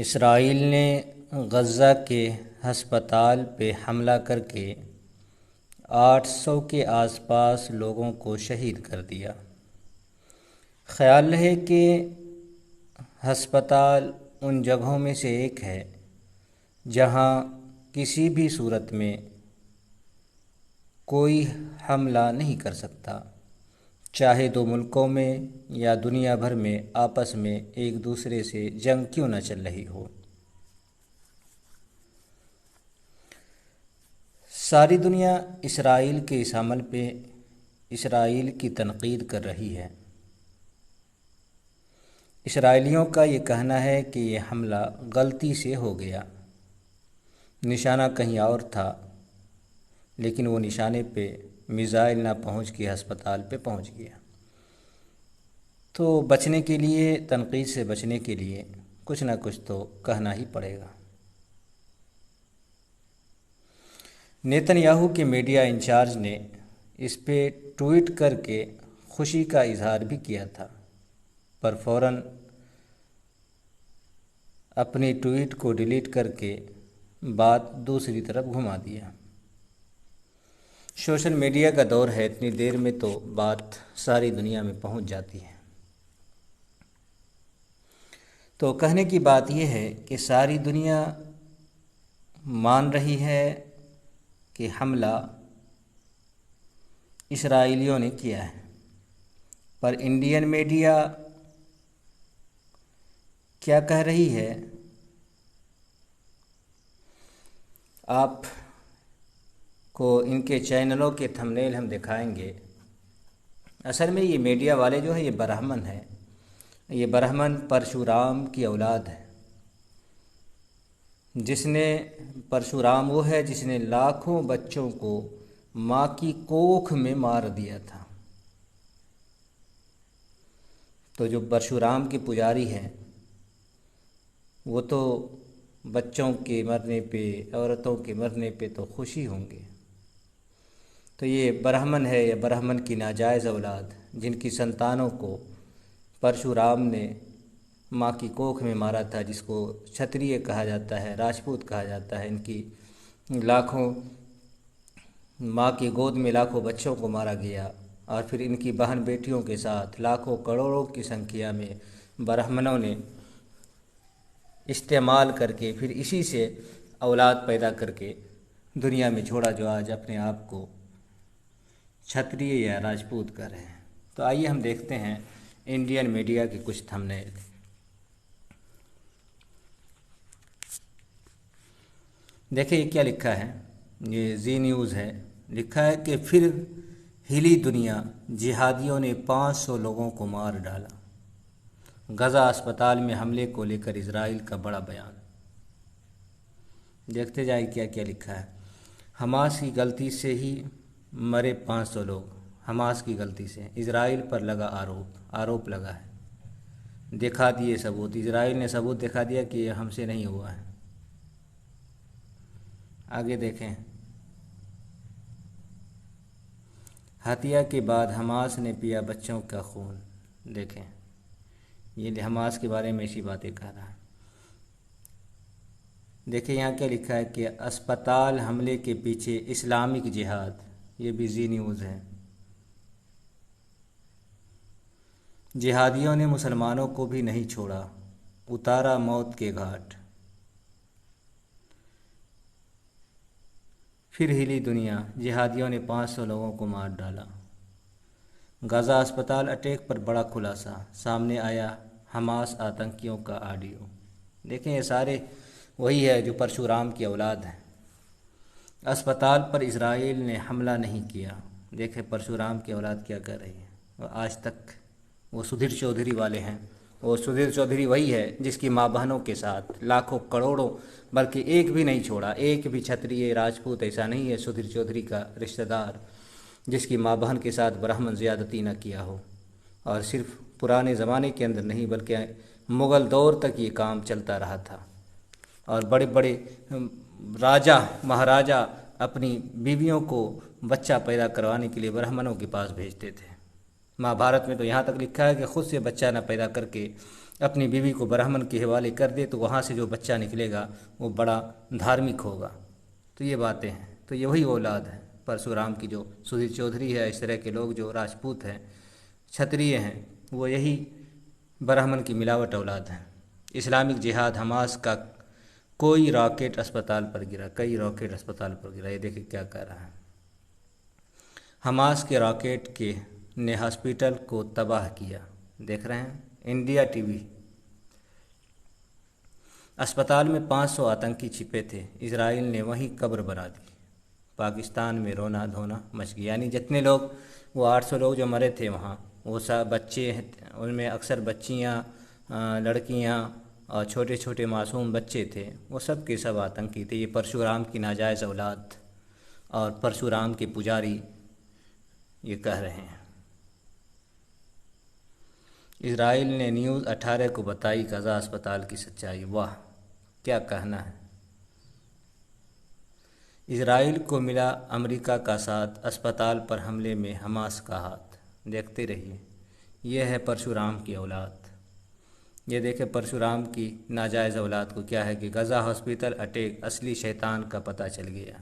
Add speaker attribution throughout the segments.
Speaker 1: اسرائیل نے غزہ کے ہسپتال پہ حملہ کر کے 800 کے آس پاس لوگوں کو شہید کر دیا۔ خیال ہے کہ ہسپتال ان جگہوں میں سے ایک ہے جہاں کسی بھی صورت میں کوئی حملہ نہیں کر سکتا، چاہے دو ملکوں میں یا دنیا بھر میں آپس میں ایک دوسرے سے جنگ کیوں نہ چل رہی ہو۔ ساری دنیا اسرائیل کے اس عمل پہ اسرائیل کی تنقید کر رہی ہے۔ اسرائیلیوں کا یہ کہنا ہے کہ یہ حملہ غلطی سے ہو گیا، نشانہ کہیں اور تھا، لیکن وہ نشانے پہ میزائل نہ پہنچ کے ہسپتال پہ پہنچ گیا۔ تو بچنے کے لیے، تنقید سے بچنے کے لیے کچھ نہ کچھ تو کہنا ہی پڑے گا۔ نیتن یاہو کے میڈیا انچارج نے اس پہ ٹویٹ کر کے خوشی کا اظہار بھی کیا تھا، پر فوراً اپنی ٹویٹ کو ڈیلیٹ کر کے بات دوسری طرف گھما دیا۔ سوشل میڈیا کا دور ہے، اتنی دیر میں تو بات ساری دنیا میں پہنچ جاتی ہے۔ تو کہنے کی بات یہ ہے کہ ساری دنیا مان رہی ہے کہ حملہ اسرائیلیوں نے کیا ہے، پر انڈین میڈیا کیا کہہ رہی ہے آپ کو ان کے چینلوں کے تھمبنیل ہم دکھائیں گے۔ اصل میں یہ میڈیا والے جو ہے یہ برہمن ہے، یہ برہمن پرشورام کی اولاد ہے، جس نے پرشورام وہ ہے جس نے لاکھوں بچوں کو ماں کی کوکھ میں مار دیا تھا۔ تو جو پرشورام کے پجاری ہیں وہ تو بچوں کے مرنے پہ، عورتوں کے مرنے پہ تو خوشی ہوں گے۔ تو یہ برہمن ہے، یا برہمن کی ناجائز اولاد، جن کی سنتانوں کو پرشورام نے ماں کی کوکھ میں مارا تھا، جس کو چھتریہ کہا جاتا ہے، راجپوت کہا جاتا ہے۔ ان کی لاکھوں ماں کی گود میں لاکھوں بچوں کو مارا گیا، اور پھر ان کی بہن بیٹیوں کے ساتھ لاکھوں کروڑوں کی سنکھیا میں برہمنوں نے استعمال کر کے پھر اسی سے اولاد پیدا کر کے دنیا میں چھوڑا، جو آج اپنے آپ کو چھتریہ یا راجپوت کر رہے ہیں۔ تو آئیے ہم دیکھتے ہیں انڈین میڈیا کے کچھ تھمبنیل۔ دیکھیں یہ کیا لکھا ہے، یہ زی نیوز ہے۔ لکھا ہے کہ پھر ہلی دنیا، جہادیوں نے 500 لوگوں کو مار ڈالا۔ غزہ اسپتال میں حملے کو لے کر اسرائیل کا بڑا بیان۔ دیکھتے جائیں کیا کیا لکھا ہے۔ حماس کی غلطی سے ہی مرے 500 لوگ، حماس کی غلطی سے اسرائیل پر لگا آروپ لگا ہے۔ دکھا دیے ثبوت، اسرائیل نے ثبوت دکھا دیا کہ یہ ہم سے نہیں ہوا ہے۔ آگے دیکھیں، ہتھیہ کے بعد حماس نے پیا بچوں کا خون۔ دیکھیں یہ حماس کے بارے میں ایسی باتیں کہہ رہا ہے۔ دیکھیں یہاں کیا لکھا ہے کہ اسپتال حملے کے پیچھے اسلامک جہاد، یہ بھی زی نیوز ہے۔ جہادیوں نے مسلمانوں کو بھی نہیں چھوڑا، اتارا موت کے گھاٹ۔ پھر ہلی دنیا، جہادیوں نے 500 لوگوں کو مار ڈالا۔ غزہ اسپتال اٹیک پر بڑا خلاصہ، سامنے آیا حماس آتنکیوں کا آڈیو۔ دیکھیں یہ سارے وہی ہے جو پرشورام کی اولاد ہیں۔ اسپتال پر اسرائیل نے حملہ نہیں کیا۔ دیکھیں پرشورام کی اولاد کیا کر رہی ہے۔ آج تک وہ سدھیر چودھری والے ہیں، وہ سدھیر چودھری وہی ہے جس کی ماں بہنوں کے ساتھ لاکھوں کروڑوں، بلکہ ایک بھی نہیں چھوڑا، ایک بھی چھتریہ راجپوت ایسا نہیں ہے سدھیر چودھری کا رشتہ دار جس کی ماں بہن کے ساتھ برہمن زیادتی نہ کیا ہو۔ اور صرف پرانے زمانے کے اندر نہیں بلکہ مغل دور تک یہ کام چلتا رہا تھا، اور بڑے بڑے راجا مہاراجا اپنی بیویوں کو بچہ پیدا کروانے کے لیے برہمنوں کے پاس بھیجتے تھے۔ مہا بھارت میں تو یہاں تک لکھا ہے کہ خود سے بچہ نہ پیدا کر کے اپنی بیوی کو برہمن کے حوالے کر دے تو وہاں سے جو بچہ نکلے گا وہ بڑا دھارمک ہوگا۔ تو یہ باتیں ہیں، تو یہ وہی اولاد ہے پرشورام کی، جو سدھیر چودھری ہے، اس طرح کے لوگ جو راجپوت ہیں، چھتریے ہیں، وہ یہی برہمن کی ملاوٹ اولاد ہیں۔ اسلامک جہاد حماس کا کوئی راکٹ اسپتال پر گرا، کئی راکٹ اسپتال پر گرا، یہ دیکھیں کیا کہہ رہا ہے۔ حماس کے راکٹ نے ہاسپٹل کو تباہ کیا، دیکھ رہے ہیں انڈیا ٹی وی۔ اسپتال میں 500 آتنکی چھپے تھے، اسرائیل نے وہیں قبر بنا دی۔ پاکستان میں رونا دھونا مچ گیا، یعنی جتنے لوگ، وہ 800 لوگ جو مرے تھے وہاں، وہ سب بچے ہیں، ان میں اکثر بچیاں، لڑکیاں اور چھوٹے چھوٹے معصوم بچے تھے، وہ سب کے سب آتنکی تھے۔ یہ پرشورام کی ناجائز اولاد اور پرشورام کے پجاری یہ کہہ رہے ہیں۔ اسرائیل نے نیوز 18 کو بتائی غزہ اسپتال کی سچائی، واہ کیا کہنا ہے۔ اسرائیل کو ملا امریکہ کا ساتھ، اسپتال پر حملے میں حماس کا ہاتھ، دیکھتے رہیے۔ یہ ہے پرشورام کی اولاد، یہ دیکھیں پرشورام کی ناجائز اولاد کو کیا ہے کہ غزہ ہاسپٹل اٹیک، اصلی شیطان کا پتہ چل گیا۔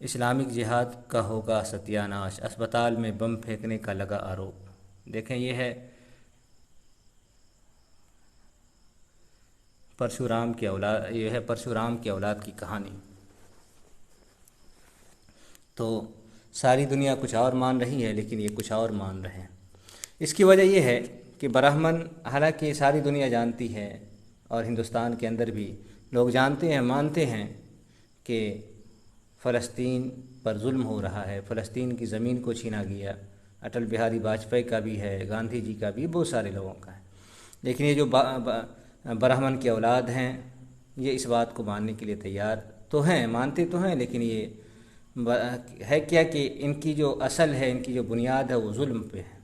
Speaker 1: اسلامک جہاد کا ہوگا ستیہ ناش، اسپتال میں بم پھینکنے کا لگا آروپ، دیکھیں یہ ہے پرشورام کی اولاد، یہ ہے پرشورام کی اولاد کی کہانی۔ تو ساری دنیا کچھ اور مان رہی ہے، لیکن یہ کچھ اور مان رہے ہیں۔ اس کی وجہ یہ ہے کہ برہمن، حالانکہ ساری دنیا جانتی ہے اور ہندوستان کے اندر بھی لوگ جانتے ہیں، مانتے ہیں کہ فلسطین پر ظلم ہو رہا ہے، فلسطین کی زمین کو چھینا گیا، اٹل بہاری واجپئی کا بھی ہے، گاندھی جی کا بھی، بہت سارے لوگوں کا ہے، لیکن یہ جو برہمن کی اولاد ہیں یہ اس بات کو ماننے کے لیے تیار تو ہیں، مانتے تو ہیں، لیکن یہ ہے کیا کہ ان کی جو اصل ہے، ان کی جو بنیاد ہے وہ ظلم پہ ہے۔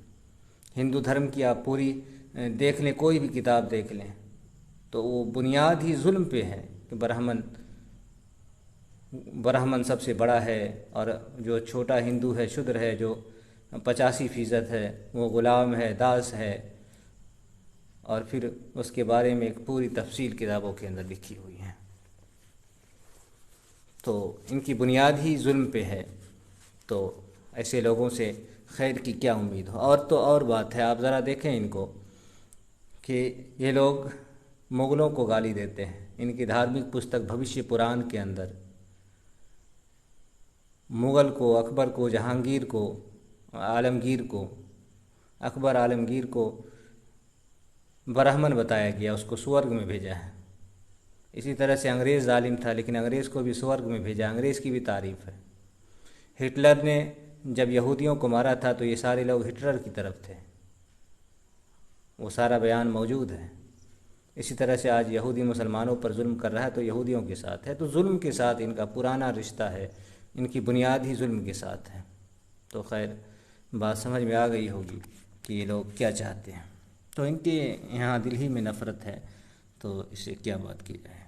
Speaker 1: ہندو دھرم کی آپ پوری دیکھ لیں، کوئی بھی کتاب دیکھ لیں تو وہ بنیاد ہی ظلم پہ ہے کہ برہمن سب سے بڑا ہے، اور جو چھوٹا ہندو ہے، شودر ہے، جو 85% ہے، وہ غلام ہے، داس ہے، اور پھر اس کے بارے میں ایک پوری تفصیل کتابوں کے اندر لکھی ہوئی ہے۔ تو ان کی بنیاد ہی ظلم پہ ہے، تو ایسے لوگوں سے خیر کی کیا امید ہو۔ اور تو اور بات ہے، آپ ذرا دیکھیں ان کو کہ یہ لوگ مغلوں کو گالی دیتے ہیں۔ ان کی دھارمک پستک بھوشیہ پران کے اندر مغل کو، اکبر کو، جہانگیر کو، عالمگیر کو، اکبر عالمگیر کو برہمن بتایا گیا، اس کو سورگ میں بھیجا ہے۔ اسی طرح سے انگریز ظالم تھا، لیکن انگریز کو بھی سورگ میں بھیجا، انگریز کی بھی تعریف ہے۔ ہٹلر نے جب یہودیوں کو مارا تھا تو یہ سارے لوگ ہٹلر کی طرف تھے، وہ سارا بیان موجود ہے۔ اسی طرح سے آج یہودی مسلمانوں پر ظلم کر رہا ہے تو یہودیوں کے ساتھ ہے، تو ظلم کے ساتھ ان کا پرانا رشتہ ہے، ان کی بنیاد ہی ظلم کے ساتھ ہے۔ تو خیر بات سمجھ میں آ گئی ہوگی کہ یہ لوگ کیا چاہتے ہیں۔ تو ان کے یہاں دل ہی میں نفرت ہے، تو اس سے کیا بات کی جائے۔